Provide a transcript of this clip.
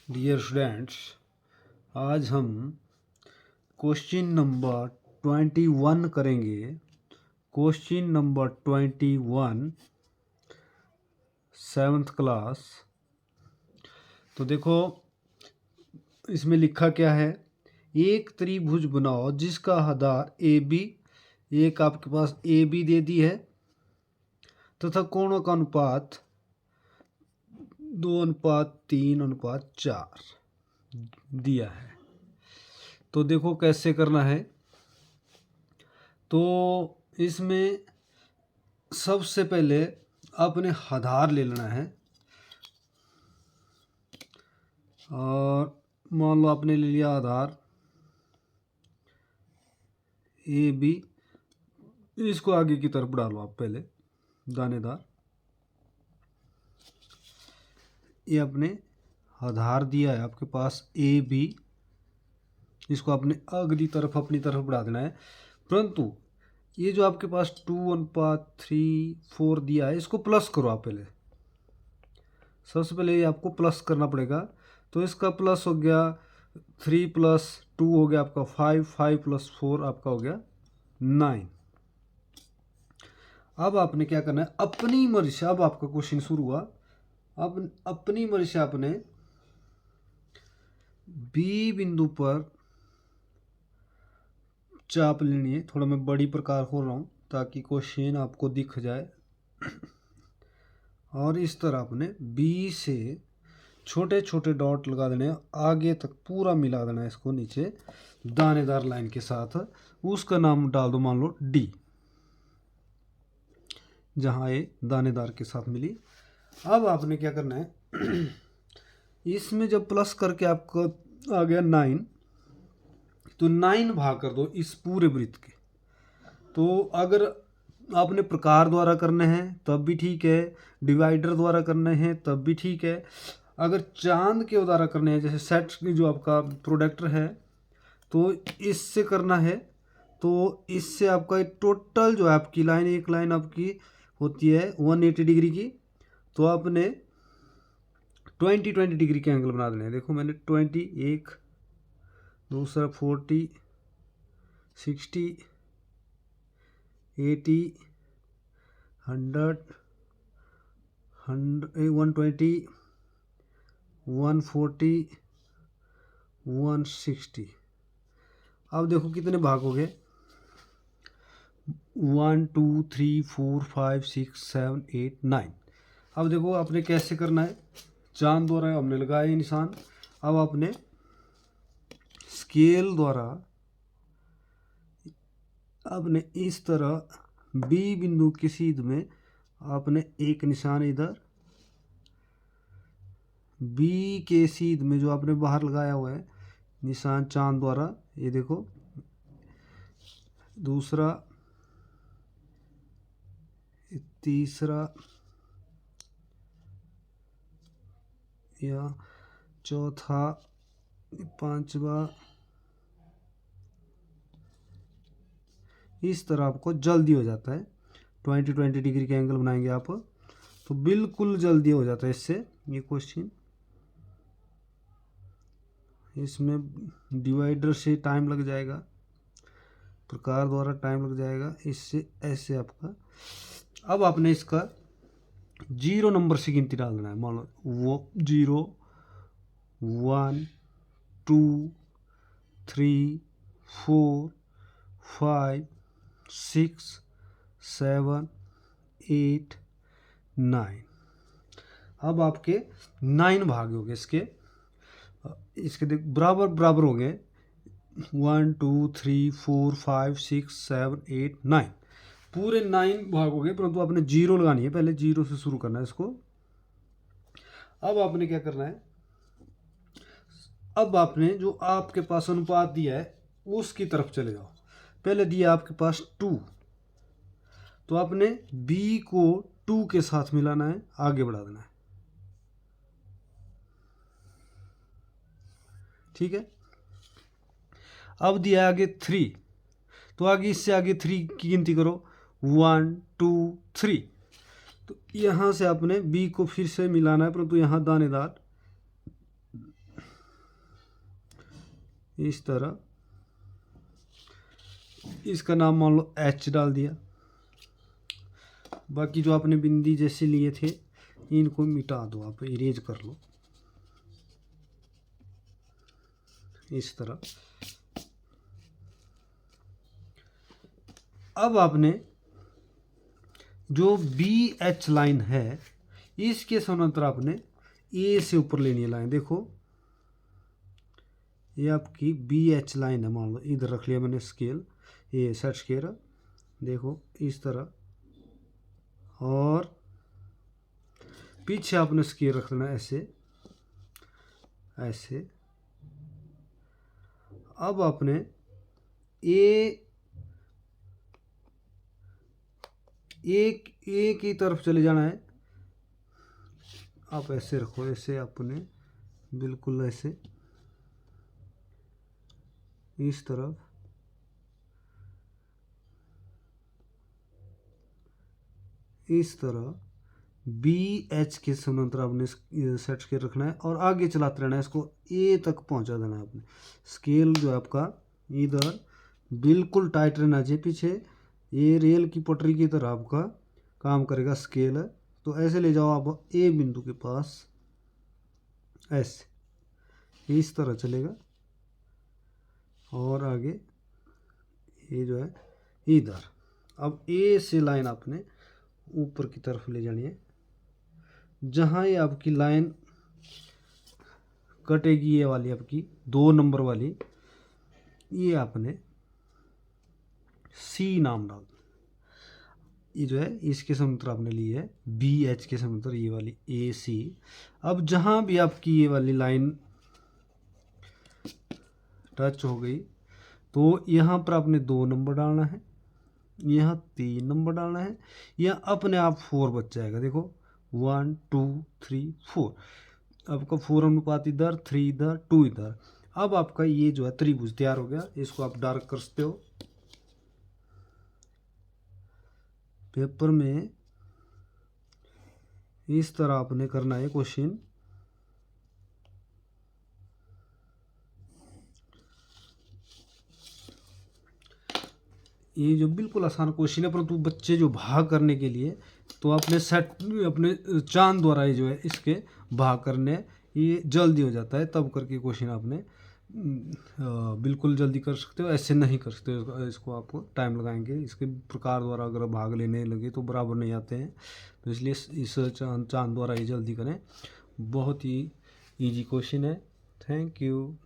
Dear students, आज हम question number 21 करेंगे। Question number 21, 7th class. तो देखो इसमें लिखा क्या है। एक त्रिभुज बनाओ जिसका आधार ए बी, एक आपके पास ए बी दे दी है तथा कोणों का अनुपात 2:3:4 दिया है। तो देखो कैसे करना है। तो इसमें सबसे पहले आपने आधार ले लेना है और मान लो आपने ले लिया आधार ए बी। इसको आगे की तरफ डालो आप पहले दानेदार। ये आपने आधार दिया है आपके पास ए बी, इसको आपने अगली तरफ अपनी तरफ बढ़ा देना है। परंतु ये जो आपके पास 2:3:4 दिया है इसको प्लस करो आप पहले। सबसे पहले ये आपको प्लस करना पड़ेगा। तो इसका प्लस हो गया 3 + 2 हो गया आपका 5, 5 + 4 आपका हो गया 9। अब आपने क्या करना है, अपनी मर्जी से। अब आपका क्वेश्चन शुरू हुआ। अब अपनी मर्जी से आपने बी बिंदु पर चाप लेनी है। थोड़ा मैं बड़ी प्रकार हो रहा हूँ ताकि क्वेश्चन आपको दिख जाए। और इस तरह आपने बी से छोटे छोटे डॉट लगा देने, आगे तक पूरा मिला देना है इसको नीचे दानेदार लाइन के साथ। उसका नाम डाल दो मान लो डी, जहाँ ये दानेदार के साथ मिली। अब आपने क्या करना है, इसमें जब प्लस करके आपको आ गया 9, तो 9 भाग कर दो इस पूरे वृत्त के। तो अगर आपने प्रकार द्वारा करने हैं तब भी ठीक है, डिवाइडर द्वारा करने हैं तब भी ठीक है। अगर चांद के द्वारा करने हैं, जैसे सेट जो आपका प्रोडक्टर है तो इससे करना है, तो इससे आपका टोटल जो है आपकी लाइन, एक लाइन आपकी होती है 180 डिग्री की। तो आपने 20 डिग्री के एंगल बना देने हैं। देखो मैंने 20, एक, दूसरा 40, 60, 80, 100, 120, 140, 160। अब देखो कितने भाग हो गए, 1 2 3 4 5 6 7 8 9। अब देखो आपने कैसे करना है। चांद द्वारा हमने लगाया निशान। अब आपने स्केल द्वारा आपने इस तरह बी बिंदु की सीध में आपने एक निशान इधर, बी के सीध में जो आपने बाहर लगाया हुआ है निशान चांद द्वारा, ये देखो। दूसरा, तीसरा, या चौथा, पांचवा। इस तरह आपको जल्दी हो जाता है। 20 डिग्री के एंगल बनाएंगे आप तो बिल्कुल जल्दी हो जाता है इससे ये क्वेश्चन। इसमें डिवाइडर से टाइम लग जाएगा, प्रकार द्वारा टाइम लग जाएगा, इससे ऐसे आपका। अब आपने इसका 0 नंबर से गिनती डाल देना है। मान लो वो 0 1 2 3 4 5 6 7 8 9। अब आपके 9 भाग हो गए इसके देख बराबर बराबर हो गए 1 2 3 4 5 6 7 8 9। पूरे 9 भाग हो गए, परंतु आपने 0 लगानी है। पहले 0 से शुरू करना है इसको। अब आपने क्या करना है, अब आपने जो आपके पास अनुपात दिया है उसकी तरफ चले जाओ। पहले दिया आपके पास 2, तो आपने b को 2 के साथ मिलाना है, आगे बढ़ा देना है। ठीक है। अब दिया आगे 3, तो आगे इससे आगे 3 की गिनती करो 1 2 3। तो यहाँ से आपने b को फिर से मिलाना है, परंतु यहाँ दानेदार इस तरह इसका नाम मान लो एच डाल दिया। बाकी जो आपने बिंदी जैसे लिए थे इनको मिटा दो, आप इरेज कर लो इस तरह। अब आपने जो बी एच लाइन है इसके समानांतर आपने ए से ऊपर लेनी है लाइन। देखो ये आपकी बी एच लाइन है, मान लो इधर रख लिया मैंने स्केल, ये सेट स्केल, देखो इस तरह, और पीछे आपने स्केल रख लेना ऐसे ऐसे। अब आपने एक की तरफ चले जाना है, आप ऐसे रखो, ऐसे आपने बिल्कुल ऐसे इस तरफ, इस तरह बी एच के समानांतर आपने सेट स्केल रखना है और आगे चलाते रहना है, इसको ए तक पहुंचा देना है आपने। स्केल जो है आपका इधर बिल्कुल टाइट रहना चाहिए, पीछे ये रेल की पटरी की तरह आपका काम करेगा स्केल है। तो ऐसे ले जाओ आप ए बिंदु के पास, ऐसे इस तरह चलेगा, और आगे ये जो है इधर। अब ए से लाइन आपने ऊपर की तरफ ले जानी है, जहाँ ये आपकी लाइन कटेगी, ये वाली आपकी 2 नंबर वाली, ये आपने सी नाम डाल, ये जो है इसके समांतर आपने ली है बी एच के समांतर ये वाली ए सी। अब जहाँ भी आपकी ये वाली लाइन टच हो गई तो यहाँ पर आपने 2 नंबर डालना है, यहाँ 3 नंबर डालना है, यहाँ अपने आप 4 बच जाएगा। देखो 1 2 3 4, आपका 4 अनुपात इधर, 3 इधर, 2 इधर। अब आपका ये जो है त्रिभुज तैयार हो गया। इसको आप डार्क कर सकते हो पेपर में, इस तरह आपने करना है क्वेश्चन। ये जो बिल्कुल आसान क्वेश्चन है, परंतु बच्चे जो भाग करने के लिए तो अपने सेट अपने चांद द्वारा ये जो है इसके भाग करने ये जल्दी हो जाता है, तब करके क्वेश्चन आपने बिल्कुल जल्दी कर सकते हो, ऐसे नहीं कर सकते हो, इसको आपको टाइम लगाएंगे। इसके प्रकार द्वारा अगर भाग लेने लगे तो बराबर नहीं आते हैं, तो इसलिए इस चांद द्वारा ये जल्दी करें। बहुत ही इजी क्वेश्चन है। Thank you.